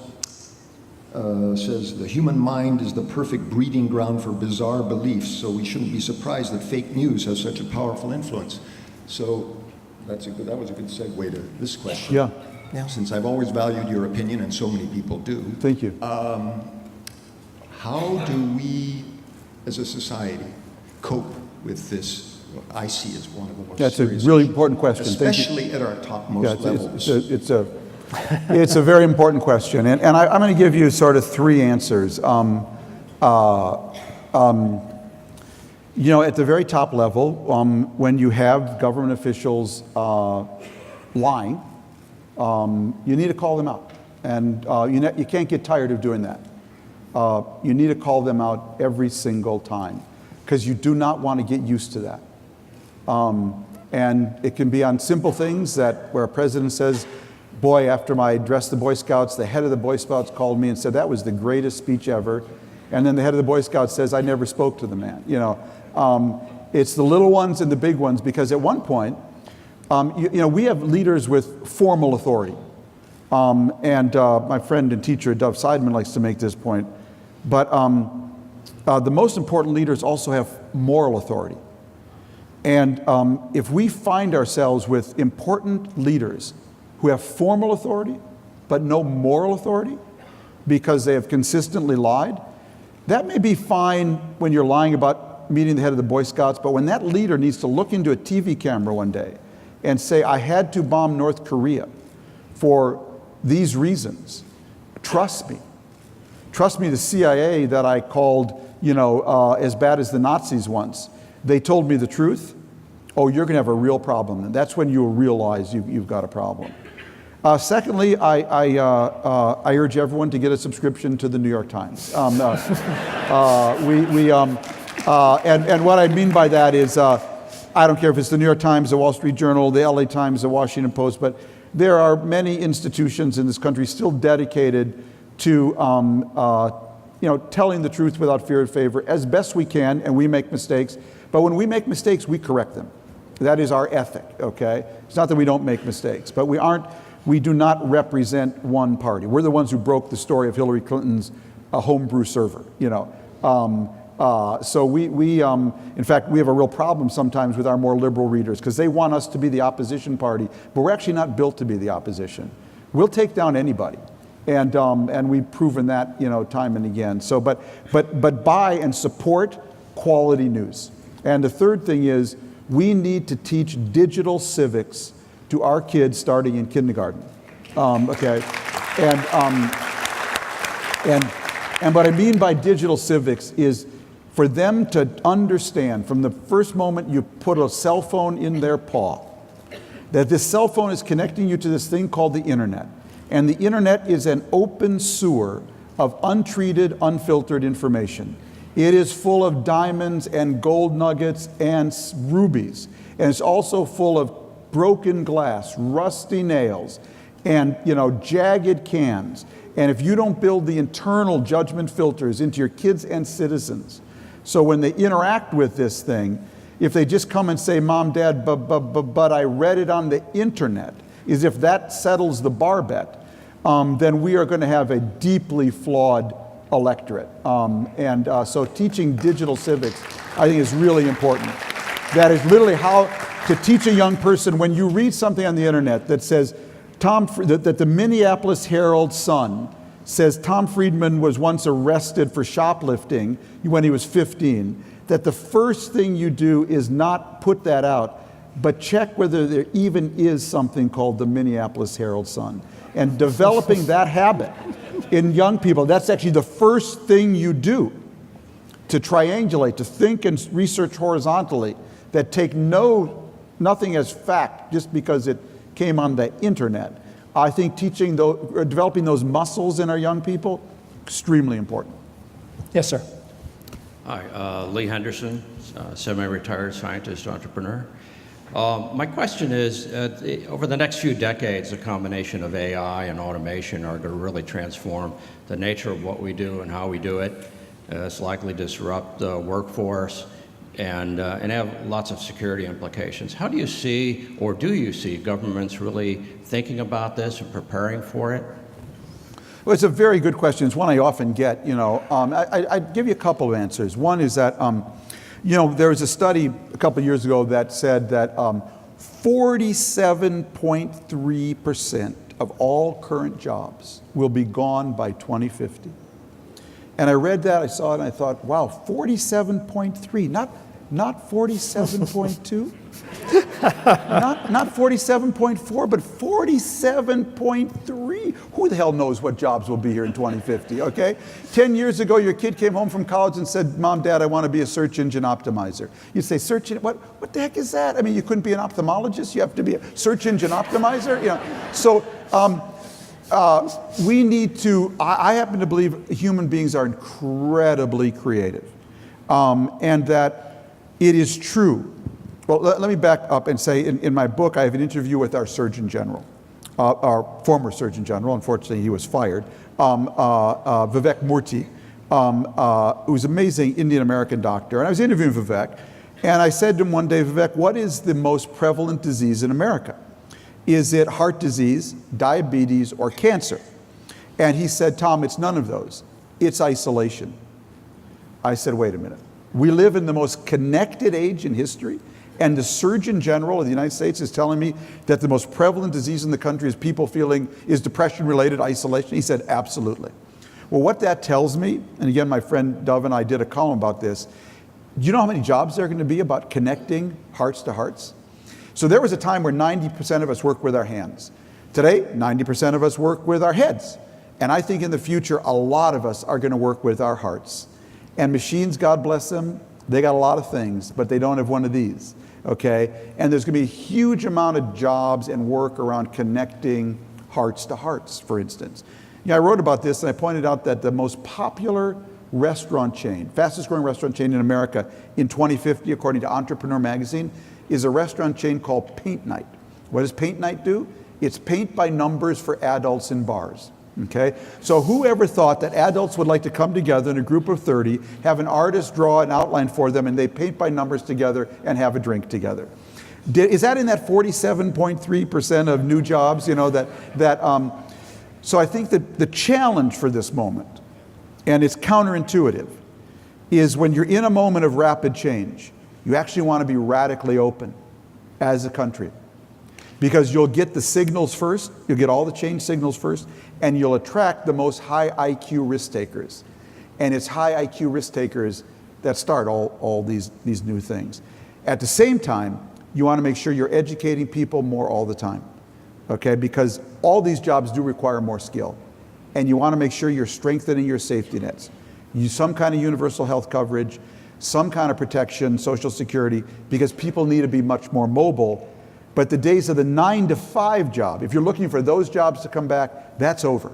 says the human mind is the perfect breeding ground for bizarre beliefs, so we shouldn't be surprised that fake news has such a powerful influence. So that was a good segue to this question. Yeah. Since I've always valued your opinion, and so many people do. Thank you. How do we, as a society, cope with this? What I see as one of the most That's a serious really issues, important question. Thank you. especially at our topmost levels. It's a very important question, and I'm going to give you sort of three answers. At the very top level, when you have government officials lying, you need to call them out, and you can't get tired of doing that. You need to call them out every single time, because you do not want to get used to that. And it can be on simple things where a president says, boy, after I addressed the Boy Scouts, the head of the Boy Scouts called me and said, that was the greatest speech ever. And then the head of the Boy Scouts says, I never spoke to the man. It's the little ones and the big ones, because at one point, we have leaders with formal authority. My friend and teacher, Dov Seidman, likes to make this point. But the most important leaders also have moral authority. And if we find ourselves with important leaders who have formal authority, but no moral authority, because they have consistently lied, that may be fine when you're lying about meeting the head of the Boy Scouts, but when that leader needs to look into a TV camera one day and say, I had to bomb North Korea for these reasons, trust me. Trust me, the CIA that I called, as bad as the Nazis once, they told me the truth. Oh, you're going to have a real problem. And that's when you'll realize you've got a problem. Secondly, I urge everyone to get a subscription to the New York Times. And what I mean by that is, I don't care if it's the New York Times, the Wall Street Journal, the LA Times, the Washington Post, but there are many institutions in this country still dedicated to telling the truth without fear or favor as best we can, and we make mistakes. But when we make mistakes, we correct them. That is our ethic, okay? It's not that we don't make mistakes, but we do not represent one party. We're the ones who broke the story of Hillary Clinton's homebrew server, So in fact, we have a real problem sometimes with our more liberal readers, because they want us to be the opposition party, but we're actually not built to be the opposition. We'll take down anybody. And we've proven that, time and again. So, but buy and support quality news. And the third thing is, we need to teach digital civics to our kids starting in kindergarten. Okay, and And what I mean by digital civics is for them to understand from the first moment you put a cell phone in their paw, that this cell phone is connecting you to this thing called the internet. And the internet is an open sewer of untreated, unfiltered information. It is full of diamonds and gold nuggets and rubies. And it's also full of broken glass, rusty nails, and jagged cans. And if you don't build the internal judgment filters into your kids and citizens, so when they interact with this thing, if they just come and say, Mom, Dad, but I read it on the internet, as if that settles the bar bet, then we are going to have a deeply flawed electorate. So teaching digital civics, I think, is really important. That is literally how to teach a young person when you read something on the internet that says, that the Minneapolis Herald-Sun says Tom Friedman was once arrested for shoplifting when he was 15, that the first thing you do is not put that out, but check whether there even is something called the Minneapolis Herald-Sun. And developing that habit in young people, that's actually the first thing you do to triangulate, to think and research horizontally, that take nothing as fact just because it came on the internet. I think developing those muscles in our young people, extremely important. Yes, sir. Hi, Lee Henderson, semi-retired scientist, entrepreneur. My question is, over the next few decades, a combination of AI and automation are going to really transform the nature of what we do and how we do it. It's likely to disrupt the workforce and have lots of security implications. How do you see, or do you see, governments really thinking about this and preparing for it? Well, it's a very good question. It's one I often get. I'd give you a couple of answers. One is that, there was a study a couple of years ago that said that 47.3% of all current jobs will be gone by 2050. And I read that, I saw it, and I thought, wow, 47.3, not 47.2, not 47.4, but 47.3. Who the hell knows what jobs will be here in 2050, okay? 10 years ago, your kid came home from college and said, Mom, Dad, I want to be a search engine optimizer. You'd say, search engine, what the heck is that? I mean, you couldn't be an ophthalmologist, you have to be a search engine optimizer? So, we need to, I happen to believe human beings are incredibly creative, and that it is true. Well, let me back up and say in my book I have an interview with our Surgeon General, our former Surgeon General, unfortunately he was fired, Vivek Murthy, who's an amazing Indian American doctor. And I was interviewing Vivek, and I said to him one day, Vivek, what is the most prevalent disease in America? Is it heart disease, diabetes, or cancer? And he said, Tom, it's none of those. It's isolation. I said, wait a minute. We live in the most connected age in history, and the Surgeon General of the United States is telling me that the most prevalent disease in the country is people feeling is depression-related isolation. He said, absolutely. Well, what that tells me, and again, my friend Dove and I did a column about this, do you know how many jobs there are going to be about connecting hearts to hearts? So there was a time where 90% of us work with our hands. Today, 90% of us work with our heads. And I think in the future, a lot of us are going to work with our hearts. And machines, God bless them, they got a lot of things, but they don't have one of these, okay? And there's going to be a huge amount of jobs and work around connecting hearts to hearts, for instance. I wrote about this, and I pointed out that the most popular restaurant chain, fastest growing restaurant chain in America in 2050, according to Entrepreneur Magazine, is a restaurant chain called Paint Night. What does Paint Night do? It's paint by numbers for adults in bars. Okay? So whoever thought that adults would like to come together in a group of 30, have an artist draw an outline for them, and they paint by numbers together and have a drink together? Is that in that 47.3% of new jobs? So I think that the challenge for this moment, and it's counterintuitive, is when you're in a moment of rapid change, you actually want to be radically open as a country. Because you'll get the signals first, you'll get all the change signals first, and you'll attract the most high IQ risk takers. And it's high IQ risk takers that start all these new things. At the same time, you want to make sure you're educating people more all the time, okay? Because all these jobs do require more skill. and you want to make sure you're strengthening your safety nets. Use some kind of universal health coverage, some kind of protection, Social Security, because people need to be much more mobile. But the days of the 9-to-5 job, if you're looking for those jobs to come back, that's over.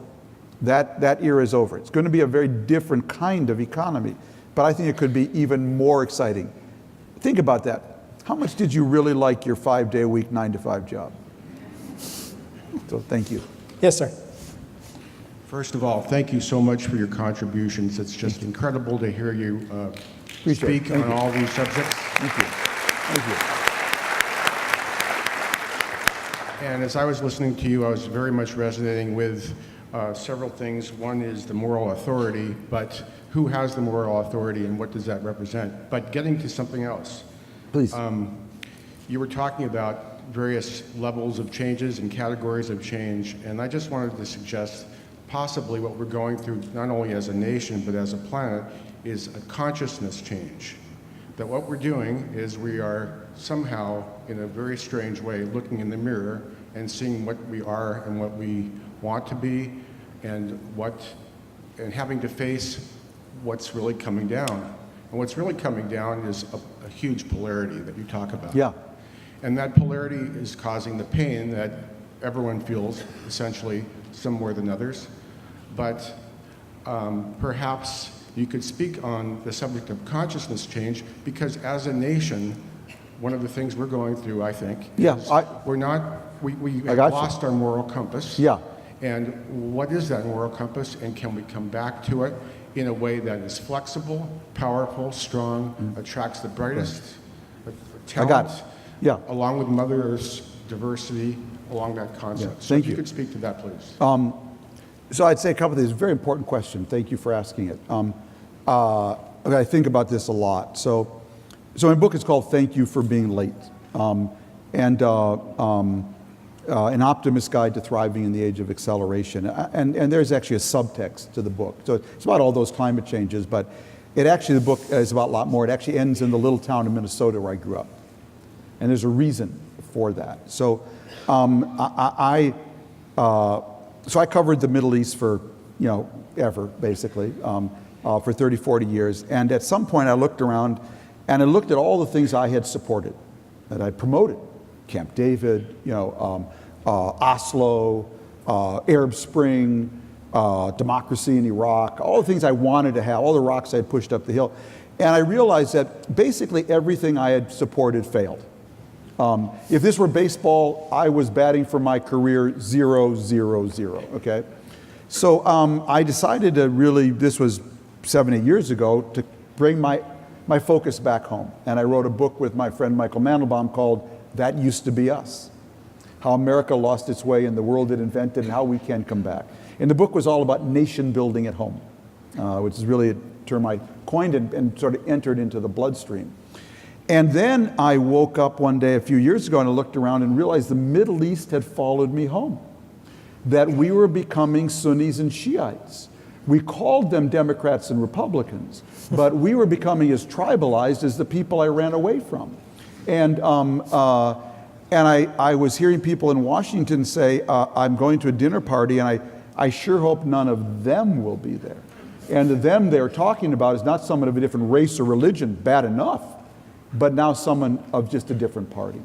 That era is over. It's going to be a very different kind of economy, but I think it could be even more exciting. Think about that. How much did you really like your 5-day-a-week, 9-to-5 job? So thank you. Yes, sir. First of all, thank you so much for your contributions. It's just incredible to hear you speak on all these subjects. Thank you. Thank you. And as I was listening to you, I was very much resonating with several things. One is the moral authority, but who has the moral authority and what does that represent? But getting to something else. Please. You were talking about various levels of changes and categories of change, and I just wanted to suggest possibly what we're going through, not only as a nation, but as a planet, is a consciousness change. That what we're doing is we are somehow, in a very strange way, looking in the mirror and seeing what we are and what we want to be, and having to face what's really coming down. And what's really coming down is a huge polarity that you talk about. Yeah. And that polarity is causing the pain that everyone feels, essentially, some more than others. But perhaps you could speak on the subject of consciousness change, because as a nation, one of the things we're going through, I think, Yeah, is we have got lost our moral compass. Yeah. And what is that moral compass, and can we come back to it in a way that is flexible, powerful, strong, attracts the brightest talent, I got it. Yeah. along with Mother Earth's diversity along that concept. Yeah, So thank if you you. could speak to that, please. So I'd say a couple of things. Very important question. Thank you for asking it. I think about this a lot. So my book is called "Thank You for Being Late," and an optimist's guide to thriving in the age of acceleration. And there's actually a subtext to the book. So it's about all those climate changes, but the book is about a lot more. It actually ends in the little town of Minnesota where I grew up, and there's a reason for that. So So I covered the Middle East for, ever, basically, for 30, 40 years. And at some point I looked around and I looked at all the things I had supported, that I promoted. Camp David, Oslo, Arab Spring, democracy in Iraq, all the things I wanted to have, all the rocks I had pushed up the hill. And I realized that basically everything I had supported failed. If this were baseball, I was batting for my career 0-0-0, okay? So I decided to really, this was 7, 8 years ago, to bring my focus back home. And I wrote a book with my friend Michael Mandelbaum called That Used to Be Us: How America Lost Its Way in the World It Invented and How We Can Come Back. And the book was all about nation building at home, which is really a term I coined and sort of entered into the bloodstream. And then I woke up one day a few years ago and I looked around and realized the Middle East had followed me home. That we were becoming Sunnis and Shiites. We called them Democrats and Republicans, but we were becoming as tribalized as the people I ran away from. And I was hearing people in Washington say, I'm going to a dinner party and I sure hope none of them will be there. And the them they're talking about is not someone of a different race or religion, bad enough, but now someone of just a different party.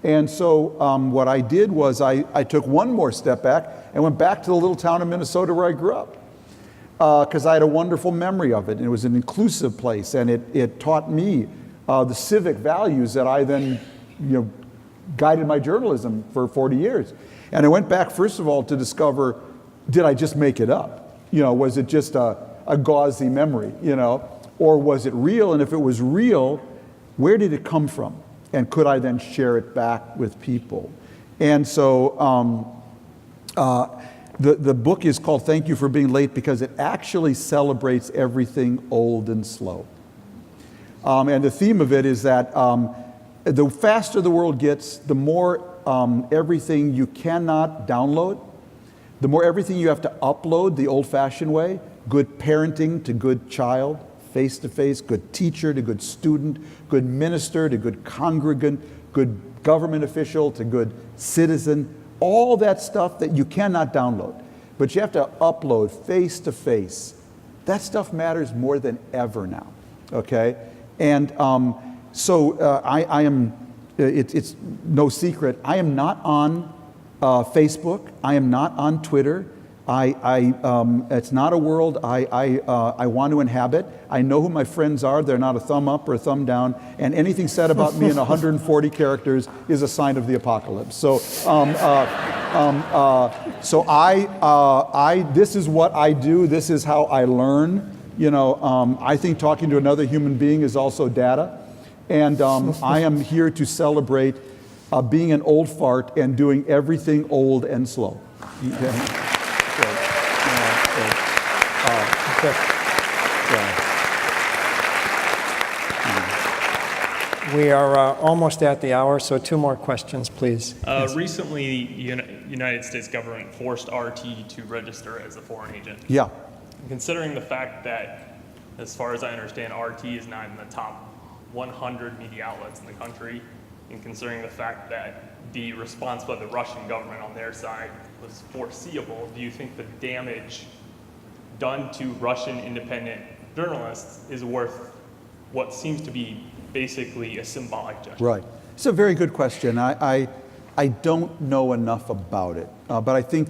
And so what I did was I took one more step back and went back to the little town of Minnesota where I grew up, because I had a wonderful memory of it. And it was an inclusive place, and it taught me the civic values that I then guided my journalism for 40 years. And I went back, first of all, to discover, did I just make it up? Was it just a gauzy memory, or was it real? And if it was real, where did it come from? And could I then share it back with people? And so the book is called Thank You for Being Late because it actually celebrates everything old and slow. And the theme of it is that the faster the world gets, the more everything you cannot download, the more everything you have to upload the old-fashioned way, good parenting to good child, face-to-face, good teacher to good student, good minister to good congregant, good government official to good citizen, all that stuff that you cannot download. but you have to upload face to face. That stuff matters more than ever now, okay? And I am, it's no secret, I am not on Facebook, I am not on Twitter. It's not a world I want to inhabit. I know who my friends are. They're not a thumb up or a thumb down. And anything said about me in 140 characters is a sign of the apocalypse. So, this is what I do. This is how I learn. You know, I think talking to another human being is also data. And I am here to celebrate being an old fart and doing everything old and slow. Okay. We are almost at the hour, so 2 more questions, please. Yes. Recently, the United States government forced RT to register as a foreign agent. Yeah. Considering the fact that, as far as I understand, RT is not in the top 100 media outlets in the country, and considering the fact that the response by the Russian government on their side was foreseeable, do you think the damage done to Russian independent journalists is worth what seems to be basically a symbolic gesture? Right. It's a very good question. I don't know enough about it, but I think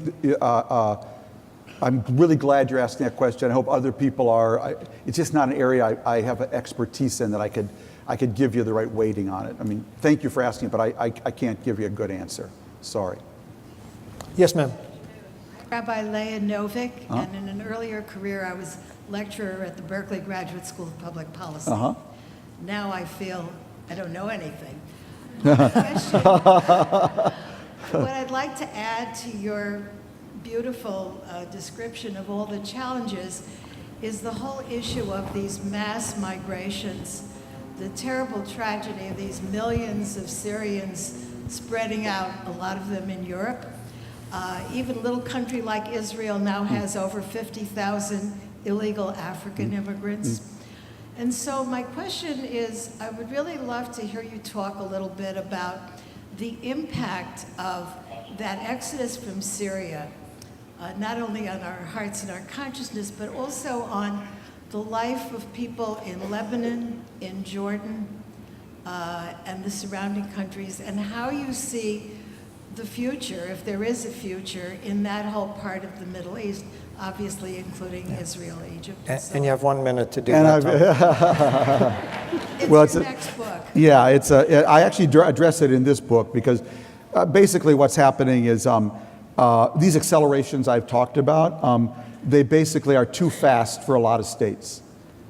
I'm really glad you're asking that question. I hope other people are. It's just not an area I have an expertise in that I could give you the right weighting on it. I mean, thank you for asking it, but I can't give you a good answer. Sorry. Yes, ma'am. Rabbi Leah Novick, and in an earlier career, I was lecturer at the Berkeley Graduate School of Public Policy. Now I feel I don't know anything. What I'd like to add to your beautiful description of all the challenges is the whole issue of these mass migrations, the terrible tragedy of these millions of Syrians spreading out, a lot of them in Europe. Even a little country like Israel now has over 50,000 illegal African immigrants. And so my question is, I would really love to hear you talk a little bit about the impact of that exodus from Syria, not only on our hearts and our consciousness, but also on the life of people in Lebanon, in Jordan, and the surrounding countries, and how you see the future, if there is a future, in that whole part of the Middle East, obviously including Israel, Egypt, and so And you have 1 minute to do And that. It's your next book. Yeah, I actually address it in this book because basically what's happening is these accelerations I've talked about, they basically are too fast for a lot of states,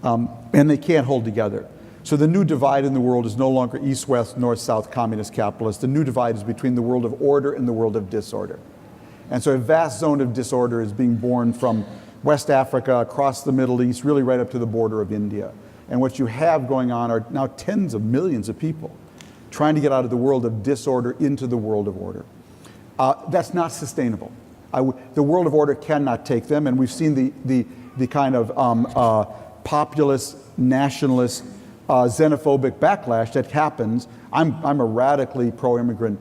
and they can't hold together. So the new divide in the world is no longer east-west, north-south, communist, capitalist. The new divide is between the world of order and the world of disorder. And so a vast zone of disorder is being born from West Africa, across the Middle East, really right up to the border of India. And what you have going on are now tens of millions of people trying to get out of the world of disorder into the world of order. That's not sustainable. The world of order cannot take them, and we've seen the kind of populist, nationalist, xenophobic backlash that happens. I'm a radically pro-immigrant,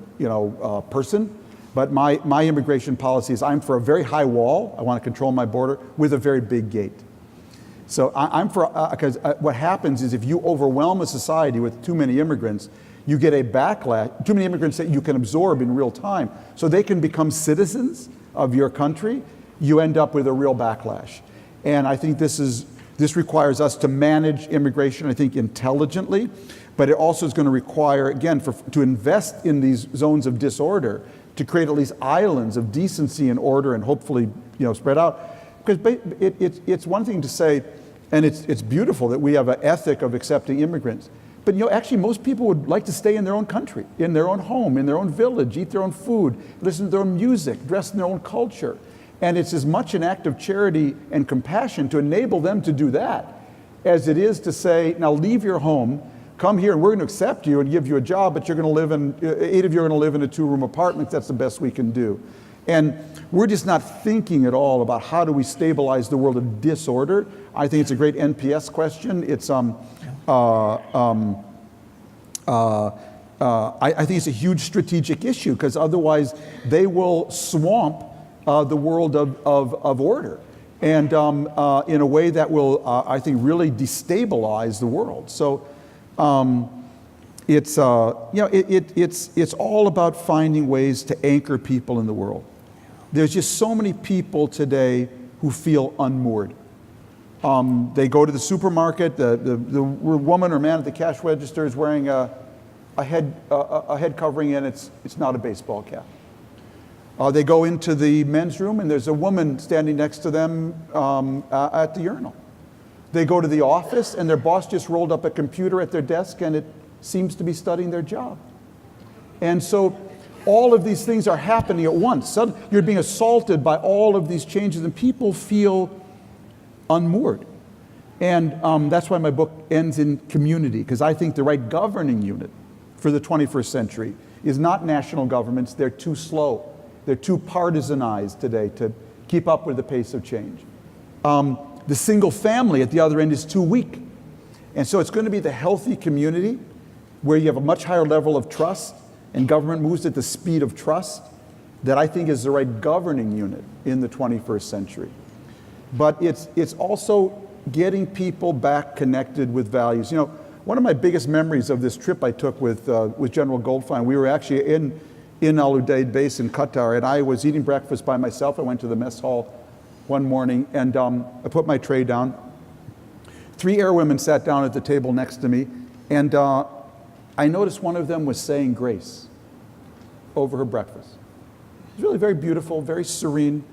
person, but my immigration policy is I'm for a very high wall. I want to control my border with a very big gate. So I'm for, because what happens is if you overwhelm a society with too many immigrants, you get a backlash, too many immigrants that you can absorb in real time, so they can become citizens of your country, you end up with a real backlash. And I think this requires us to manage immigration, I think, intelligently, but it also is going to require, again, to invest in these zones of disorder, to create at least islands of decency and order and hopefully, spread out. Because it's one thing to say, and it's beautiful that we have an ethic of accepting immigrants, but actually most people would like to stay in their own country, in their own home, in their own village, eat their own food, listen to their own music, dress in their own culture. And it's as much an act of charity and compassion to enable them to do that as it is to say, now leave your home, come here and we're going to accept you and give you a job, but you're going to live in, 8 of you are going to live in a 2-room apartment. That's the best we can do. And we're just not thinking at all about how do we stabilize the world of disorder. I think it's a great NPS question. It's I think it's a huge strategic issue because otherwise they will swamp the world of order, and in a way that will, I think, really destabilize the world. So it's all about finding ways to anchor people in the world. There's just so many people today who feel unmoored. They go to the supermarket, the woman or man at the cash register is wearing a head covering, and it's not a baseball cap. They go into the men's room and there's a woman standing next to them at the urinal. They go to the office and their boss just rolled up a computer at their desk and it seems to be studying their job. And so all of these things are happening at once. Suddenly, you're being assaulted by all of these changes and people feel unmoored. And that's why my book ends in community, because I think the right governing unit for the 21st century is not national governments. They're too slow. They're too partisanized today to keep up with the pace of change. The single family at the other end is too weak. And so it's going to be the healthy community where you have a much higher level of trust and government moves at the speed of trust that I think is the right governing unit in the 21st century. But it's also getting people back connected with values. You know, one of my biggest memories of this trip I took with General Goldfein, we were actually in Al Udeid base in Qatar, and I was eating breakfast by myself. I went to the mess hall one morning, and I put my tray down. 3 airwomen sat down at the table next to me, and I noticed one of them was saying grace over her breakfast. It was really very beautiful, very serene.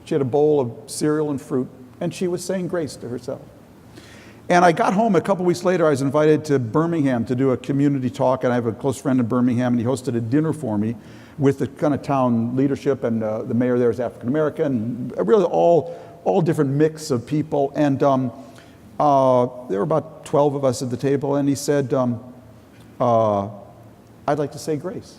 She had a bowl of cereal and fruit, and she was saying grace to herself. And I got home a couple weeks later. I was invited to Birmingham to do a community talk, and I have a close friend in Birmingham, and he hosted a dinner for me with the kind of town leadership, and the mayor there is African American, really all different mix of people. And there were about 12 of us at the table, and he said, "I'd like to say grace."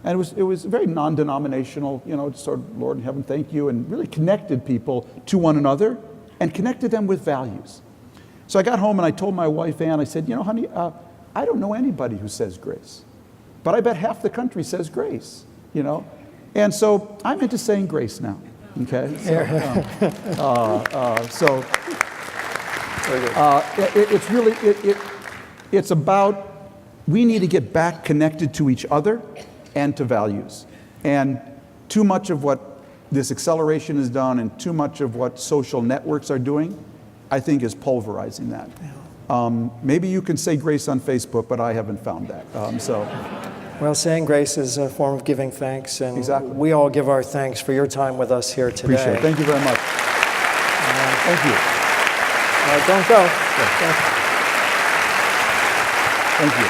And it was very non-denominational, you know, sort of Lord in heaven, thank you, and really connected people to one another and connected them with values. So I got home and I told my wife, Ann, I said, you know, honey, I don't know anybody who says grace, but I bet half the country says grace, you know? And so I'm into saying grace now, okay? It's really, it's about, we need to get back connected to each other and to values. And too much of what this acceleration has done and too much of what social networks are doing, I think is pulverizing that. Maybe you can say grace on Facebook, but I haven't found that. Well, saying grace is a form of giving thanks, and exactly. We all give our thanks for your time with us here today. Appreciate it. Thank you very much. Thank you. Don't go. Yeah. Thank you.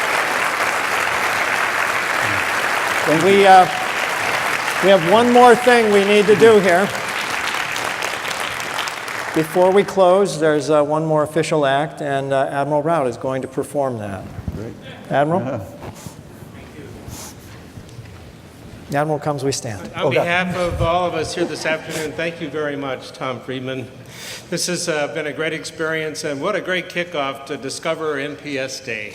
We have one more thing we need to do here. Before we close, there's one more official act, and Admiral Rout is going to perform that. Great. Admiral? The Admiral comes, we stand. On behalf of all of us here this afternoon, thank you very much, Tom Friedman. This has been a great experience, and what a great kickoff to Discover NPS Day.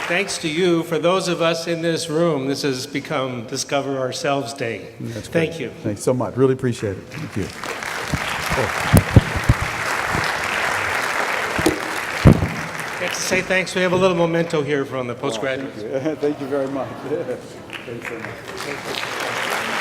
Thanks to you, for those of us in this room, this has become Discover Ourselves Day. That's great. Thank you. Thanks so much. Really appreciate it. Thank you. I have to say thanks. We have a little memento here from the postgraduates. Thank you very much. Thanks so much.